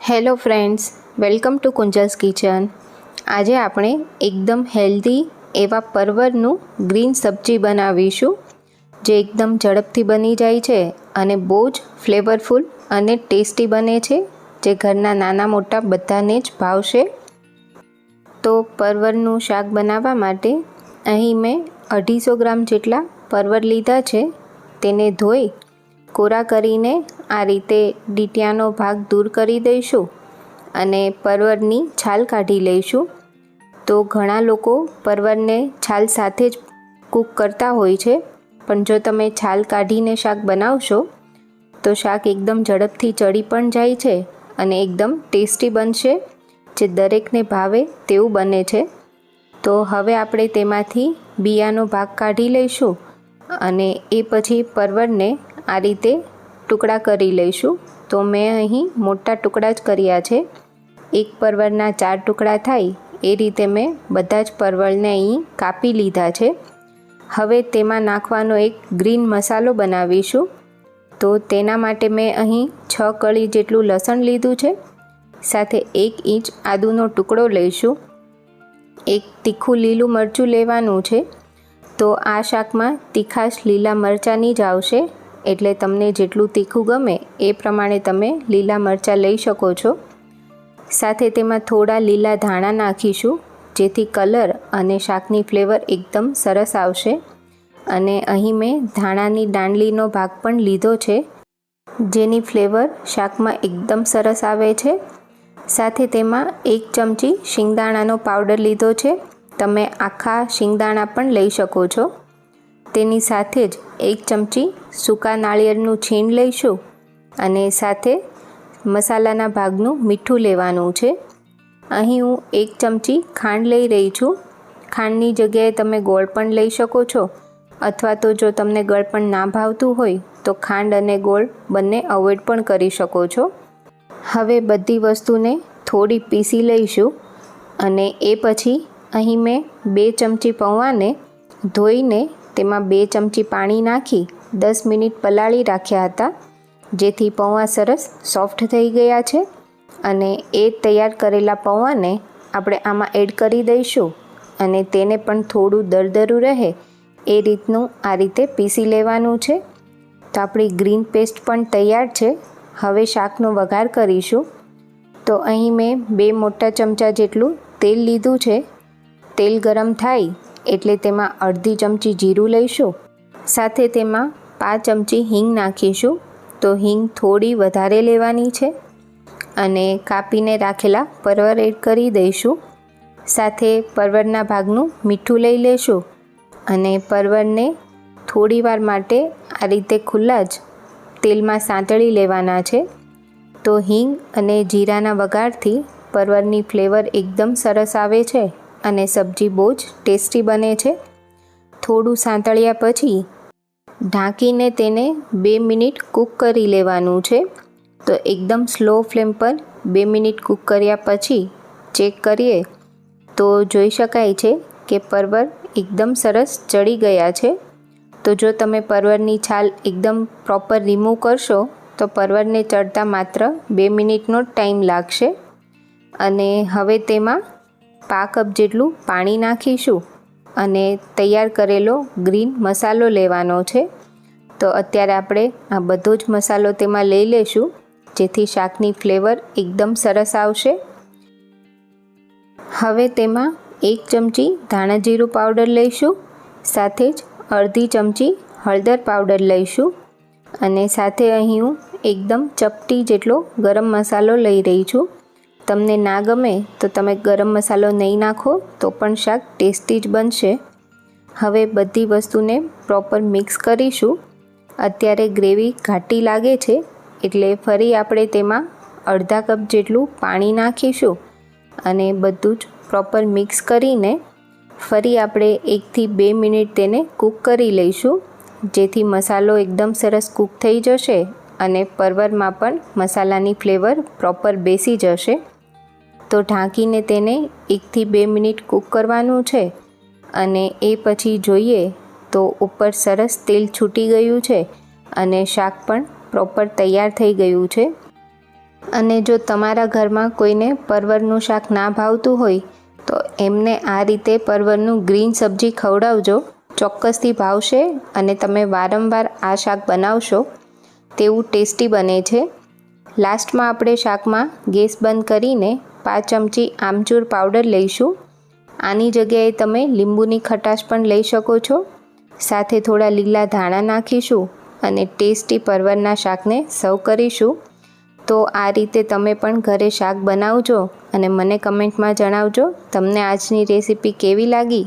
Hello friends, welcome to Kunjal's kitchen. આજે આપણે એકદમ હેલ્ધી એવા પરવરનું ગ્રીન સબ્જી બનાવીશું, જે એકદમ ઝડપથી બની જાય છે અને બહુ જ ફ્લેવરફુલ અને ટેસ્ટી બને છે, જે ઘરના નાના મોટા બધાને જ ભાવશે. તો પરવરનું શાક બનાવવા માટે અહીં મેં 250 ગ્રામ જેટલા પરવર લીધા છે. તેને ધોઈ કોરા કરીને આ રીતે ડીટીયાનો ભાગ દૂર કરી દઈશું અને પરવરની છાલ કાઢી લઈશું. તો ઘણા લોકો પરવરને છાલ સાથે જ કૂક કરતા હોય છે, પણ જો તમે છાલ કાઢીને શાક બનાવશો તો શાક એકદમ ઝડપથી ચડી પણ જાય છે અને એકદમ ટેસ્ટી બનશે, જે દરેકને ભાવે તેવું બને છે. તો હવે આપણે તેમાંથી બિયાનો ભાગ કાઢી લઈશું અને એ પછી પરવરને આ રીતે ટુકડા કરી લઈશું. તો મેં અહીં મોટા ટુકડા જ કર્યા છે. એક પરવરના 4 ટુકડા થાય એ રીતે મેં બધા જ પરવળને અહીં કાપી લીધા છે. હવે તેમાં નાખવાનો એક ગ્રીન મસાલો બનાવીશું. તો તેના માટે મેં અહીં 6 કળી જેટલું લસણ લીધું છે, સાથે 1 ઇંચ આદુનો ટુકડો લઈશું. એક તીખું લીલું મરચું લેવાનું છે. તો આ શાકમાં તીખાશ લીલા મરચાંની જ આવશે, એટલે તમને જેટલું તીખું ગમે એ પ્રમાણે તમે લીલા મરચાં લઈ શકો છો. સાથે તેમાં થોડા લીલા ધાણા નાખીશું, જેથી કલર અને શાકની ફ્લેવર એકદમ સરસ આવશે. અને અહીં મેં ધાણાની દાંડલીનો ભાગ પણ લીધો છે, જેની ફ્લેવર શાકમાં એકદમ સરસ આવે છે. સાથે તેમાં 1 ચમચી શિંગદાણાનો પાવડર લીધો છે. તમે આખા શિંગદાણા પણ લઈ શકો છો. તેની સાથે જ 1 ચમચી સૂકા નાળિયેરનું છીણ લઈશું અને સાથે મસાલાના ભાગનું મીઠું લેવાનું છે. અહીં હું 1 ચમચી ખાંડ લઈ રહી છું. ખાંડની જગ્યાએ તમે ગોળ પણ લઈ શકો છો, અથવા તો જો તમને ગળપણ ના ભાવતું હોય તો ખાંડ અને ગોળ બંને અવોઇડ પણ કરી શકો છો. હવે બધી વસ્તુને થોડી પીસી લઈશું અને એ પછી અહીં મેં 2 ચમચી પૌંઆને ધોઈને તેમાં 2 ચમચી પાણી નાખી 10 મિનિટ પલાળી રાખ્યા હતા, જેથી પૌંઆ સરસ સોફ્ટ થઈ ગયા છે. અને એ તૈયાર કરેલા પૌંઆને આપણે આમાં એડ કરી દઈશું અને તેને પણ થોડું દરદરું રહે એ રીતનું આ રીતે પીસી લેવાનું છે. તો આપણી ગ્રીન પેસ્ટ પણ તૈયાર છે. હવે શાકનો વઘાર કરીશું. તો અહીં મેં 2 મોટા ચમચા જેટલું તેલ લીધું છે. તેલ ગરમ થાય એટલે તેમાં અડધી ચમચી જીરું લઈશું. સાથે તેમાં 5 ચમચી હિંગ નાખીશું. તો હિંગ થોડી વધારે લેવાની છે. અને કાપીને રાખેલા પરવર એડ કરી દઈશું. સાથે પરવરના ભાગનું મીઠું લઈ લેશું અને પરવરને થોડીવાર માટે આ રીતે ખુલ્લા જ તેલમાં સાંતળી લેવાના છે. તો હિંગ અને જીરાના વઘારથી પરવરની ફ્લેવર એકદમ સરસ આવે છે અને સબ્જી બહુ જ ટેસ્ટી બને છે. થોડું સાંતળ્યા પછી ઢાંકીને તેને 2 મિનિટ કૂક કરી લેવાનું છે. તો એકદમ સ્લો ફ્લેમ પર 2 મિનિટ કૂક કર્યા પછી ચેક કરીએ તો જોઈ શકાય છે કે પરવર એકદમ સરસ ચડી ગયા છે. તો જો તમે પરવરની છાલ એકદમ પ્રોપર રિમૂવ કરશો તો પરવરને ચડતા માત્ર 2 મિનિટનો ટાઈમ લાગશે. અને હવે તેમાં 1/2 કપ જેટલું પાણી નાખીશું અને તૈયાર કરેલો ગ્રીન મસાલો લેવાનો છે. તો અત્યારે આપણે આ બધો જ મસાલો તેમાં લઈ લેશું, જેથી શાકની ફ્લેવર એકદમ સરસ આવશે. હવે તેમાં 1 ચમચી ધાણા જીરું પાવડર લઈશું. સાથે જ અડધી ચમચી હળદર પાવડર લઈશું અને સાથે અહીં હું એકદમ ચપટી જેટલો ગરમ મસાલો લઈ રહી છું. તમને ના ગમે તો તમે ગરમ મસાલો નહીં નાખો તો પણ શાક ટેસ્ટી જ બનશે. હવે બધી વસ્તુને પ્રોપર મિક્સ કરીશું. અત્યારે ગ્રેવી ઘાટી લાગે છે, એટલે ફરી આપણે તેમાં અડધા કપ જેટલું પાણી નાખીશું અને બધું જ પ્રોપર મિક્સ કરીને ફરી આપણે 1 થી 2 મિનિટ તેને કૂક કરી લઈશું, જેથી મસાલો એકદમ સરસ કૂક થઈ જશે અને પરવરમાં પણ મસાલાની ફ્લેવર પ્રોપર બેસી જશે. તો ઢાંકીને તેને 1 થી 2 મિનિટ કૂક કરવાનું છે અને એ પછી જોઈએ તો ઉપર સરસ તેલ છૂટી ગયું છે અને શાક પણ પ્રોપર તૈયાર થઈ ગયું છે. અને જો તમારા ઘરમાં કોઈને પરવરનું શાક ના ભાવતું હોય તો એમને આ રીતે પરવરનું ગ્રીન સબ્જી ખવડાવજો, ચોક્કસથી ભાવશે અને તમે વારંવાર આ શાક બનાવશો તેવું ટેસ્ટી બને છે. લાસ્ટમાં આપણે શાકમાં ગેસ બંધ કરીને 5 ચમચી આમચૂર પાવડર લઈશું. આની જગ્યાએ તમે લીંબુની ખટાશ પણ લઈ શકો છો. સાથે થોડા લીલા ધાણા નાખીશું અને ટેસ્ટી પરવરના શાકને સર્વ કરીશું. તો આ રીતે તમે પણ ઘરે શાક બનાવજો અને મને કમેન્ટમાં જણાવજો તમને આજની રેસીપી કેવી લાગી.